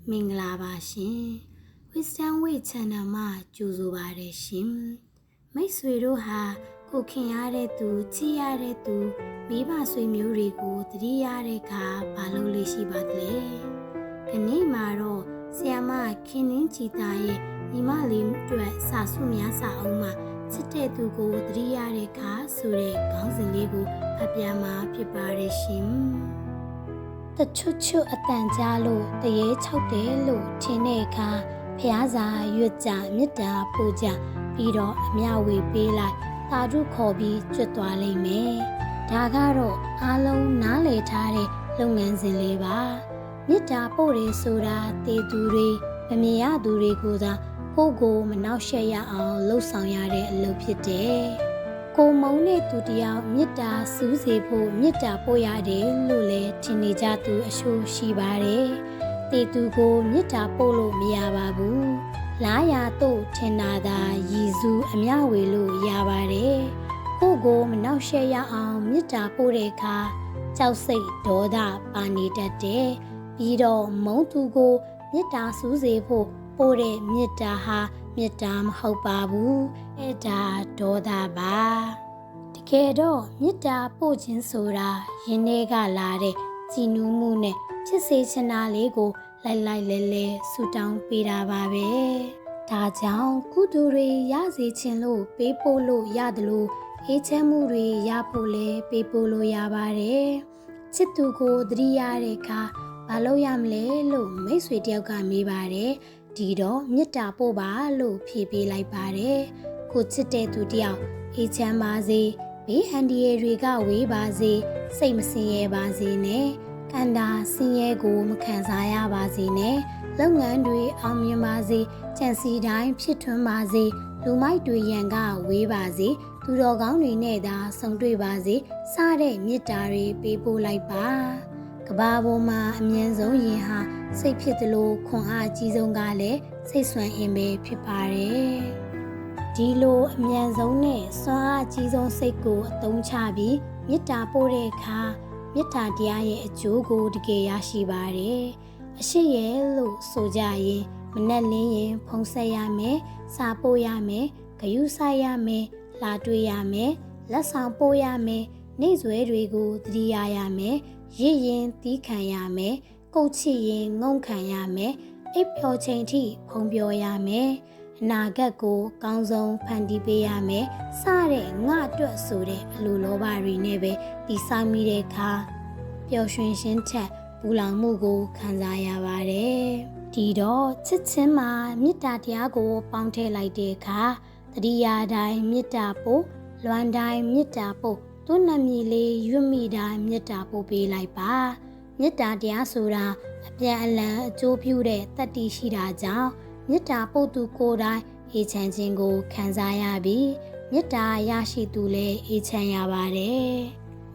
မင်္ဂလာပါရှင် Wisdom Way Channel မှာကြိုဆိုပါရရှင်မိတ်ဆွေတို့ဟာကိုခင်ရတဲ့သူချစ်ရတဲ့သူမိဘဆွေမျိုးတွေကိုသတိရတဲ့အခါဘာလုပ်လို့ရှိပါသလဲဒီနေ့မှာတော့ဆရာမခင်နှင်းကြည်သားရဲ့ညီမလေးအတွက်စာစုများစာအုပ်မှာချစ်တဲ့သူကိုသတိရတဲ့အခါဆိုတဲ့ခေါင်းစဉ်လေးကိုဖတ်ပြမှာဖြစ်ပါရရှင်တချွတ်ချွတ်အတန်ကြားလို့တရေ၆တယ်လို့ထင်တဲ့အခါဖျားစာရွတ်ကြမေတ္တာပို့ကြပြီးတော့အမျှဝေပေးလိုက်သာဓုခေါ်ပြီးကျွတ်သွားလိမ့်မယ်ဒါကတော့အားလုံးနားလည်ထားတဲ့လုပ်ငန်းစဉ်လေးပါမေတ္တာပို့တယ်ဆိုတာတေသူတွေမမြင်ရသူတွေကိုသာကိုမနှောက်ယှက်ရအောင်လှုပ်ဆောင်ရတဲ့အလုပ်ဖြစ်တယ်ကိုမုံတဲ့သူတယောက်မေတ္တာစူးစေဖို့မေတ္တာပို့ရတယ်လို့လည်းထင်နေကြသူအချို့ရှိပါတယ်တေသူကိုမေတ္တာပို့လို့မရပါဘူးလားရတို့ထင်တာသာရည်စူးအမျှဝေလို့ရပါတယ်ကိုမနှောက်ယှက်ရအောင်မေတ္တာပို့တဲ့အခါကြောက်စိတ်ဒေါသပါနေတတ်တယ်ပြီးတော့မုံသူကိုမေတ္တာစူးစေဖို့ပို့တဲ့မေတ္တာဟာမေတ္တာမဟုတ်ပါဘူးအဲ့ဒါဒေါသပါတကယ်တော့မေတ္တာပို့ခြင်းဆိုတာယင်းထဲကလာတဲ့ကြည်နူးမှုနဲ့ဖြစ်စေချင်တာလေးကိုလိုက်လဲဆူတောင်းပေးတာပါပဲဒါကြောင့်ကုသိုလ်တွေရစေခြင်းလို့ပေးပို့လို့ရတယ်လို့အေးချမ်းမှုတွေရဖို့လဲပေးပို့လို့ရပါတယ်ချစ်သူကိုသတိရတဲ့အခါဘာလို့ရမလဲလို့မိတ်ဆွေတယောက်ကမေးပါတယ်ဒီတော့မေတ္တာပို့ပါလို့ဖြေပေးလိုက်ပါတယ်ကိုချစ်တဲ့သူတယောက်အေးချမ်းပါစေဘေးအန္တရာယ်တွေကဝေးပါစေစိတ်မဆင်းရဲပါစေနဲ့ကန္တာဆင်းရဲကိုမခံစားရပါစေနဲ့လုပ်ငန်းတွေအောင်မြင်ပါစေကြံစီတိုင်းဖြစ်ထွန်းပါစေလူမိုက်တွေရန်ကဝေးပါစေသူတော်ကောင်းတွေနဲ့သာဆုံတွေ့ပါစေစတဲ့မေတ္တာတွေပေးပို့လိုက်ပါကဘာပေါ်မှာအမြင့်ဆုံးယင်ဟာစိတ်ဖြစ်သလိုခွန်အားအကြီးဆုံးကလည်းစိတ်ဆွမ်းအင်ပဲဖြစ်ပါတယ်ဒီလိုအမြန်ဆုံးနဲ့စွမ်းအားအကြီးဆုံးစိတ်ကိုအသုံးချပြီးမေတ္တာပို့တဲ့အခါမေတ္တာတရားရဲ့အကျိုးကိုတကယ်ရရှိပါတယ်အရှိရဲ့လို့ဆိုကြရင်မနဲ့လင်းရင်ဖုံးဆက်ရမယ်စာပို့ရမယ်ဂယုဆိုင်ရမယ်လာတွေ့ရမယ်လက်ဆောင်ပို့ရမယ်နေ့စွဲတွေကိုသတိရရမယ်ရည်ရင်သီးခံရမယ်ကုတ်ချရင်ငုံခံရမယ်အိပ်ပျော်ချိန်ထိဖုံးပြောရမယ်အနာဂတ်ကိုကောင်းဆုံးဖန်တီးပေးရမယ်စတဲ့ငါအတွက်ဆိုတဲ့အလိုလောဘတွေနဲ့ပဲဒီဆောင်မိတဲ့အခါပျော်ရွှင်ခြင်းထက်ပူလောင်မှုကိုခံစားရပါတယ်ဒီတော့ချစ်ချင်းမှာမေတ္တာတရားကိုပေါင်းထည့်လိုက်တဲ့အခါတတိယတိုင်းမေတ္တာပို့လွမ်းတိုင်းမေတ္တာပို့သူ့နမည်လေးရွတ်မိတိုင်းမေတ္တာပို့ပေးလိုက်ပါမေတ္တာတရားဆိုတာအပြန်အလှန်အကျိုးပြုတဲ့တတ္တိရှိတာကြောင့်မေတ္တာပို့သူကိုယ်တိုင်အေးချမ်းခြင်းကိုခံစားရပြီးမေတ္တာရရှိသူလည်းအေးချမ်းရပါတယ်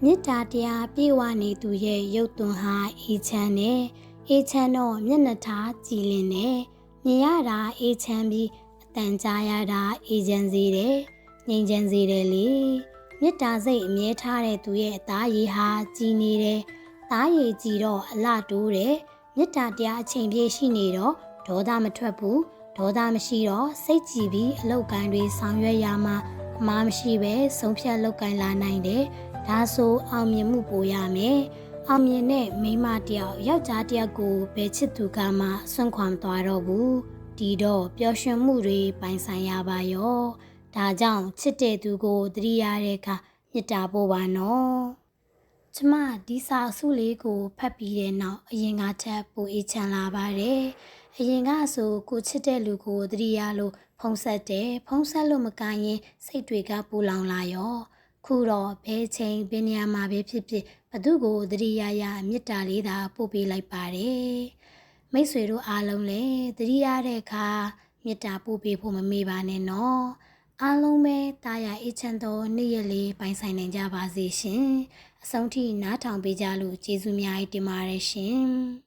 မေတ္တာတရားပြေဝနေသူရဲ့ရုပ်သွန်ဟာအေးချမ်းနဲ့အေးချမ်းတော့မျက်နှာထားကြည်လင်နဲ့မြင်ရတာအေးချမ်းပြီးအတန်ကြားရတာအေးချမ်းစေတယ်ငြိမ်ချမ်းစေတယ်လေမေတ္တာစိတ်အမြဲထားတဲ့သူရဲ့အသားရည်ဟာကြည်နေတယ်သားရည်ကြည်တော့အလှတိုးတယ်မေတ္တာတရားအချိန်ပြည့်ရှိနေတော့ဒေါသမထွက်ဘူးဒေါသမရှိတော့စိတ်ကြည်ပြီးအလောက်ကိုင်းတွေဆောင်ရွက်ရမှာအမှားမရှိပဲဆုံးဖြတ်လောက်ကိုင်းလာနိုင်တယ်ဒါဆိုအောင်မြင်မှုပိုရမယ်အောင်မြင်တဲ့မိန်းမတယောက်ယောက်ျားတယောက်ကိုဘယ်ချစ်သူကမှဆွန့်ခွာမသွားတော့ဘူးဒီတော့ပျော်ရွှင်မှုတွေပိုင်ဆိုင်ရပါရောဒါကြောင့်ချစ်တဲ့သူကိုသတိရတဲ့အခါမေတ္တာပို့ပါနော်ကျမဒီစာအစုလေးကိုဖတ်ပြီးတဲ့နောက်အရင်ကထပ်ပိုအေးချမ်းလာပါတယ်အရင်ကဆိုကိုချစ်တဲ့လူကိုသတိရလို့ဖုံးဆက်တယ်ဖုံးဆက်လို့မကရင်စိတ်တွေကပူလောင်လာရောခုတော့ဘဲချိန်ဘယ်နေရာမှာပဲဖြစ်ဖြစ်ဘသူကိုသတိရမေတ္တာလေးသာပို့ပေးလိုက်ပါတယ်မိတ်ဆွေတို့အားလုံးလည်းသတိရတဲ့အခါမေတ္တာပို့ပေးဖို့မမေ့ပါနဲ့နော်အားလုံးပဲတာယာအေးချမ်းသောနေ့ရက်လေးပိုင်ဆိုင်နိုင်ကြပါစေရှင်အဆုံးထိနားထောင်ပေးကြလို့ကျေးဇူးများတင်ပါတယ်ရှင်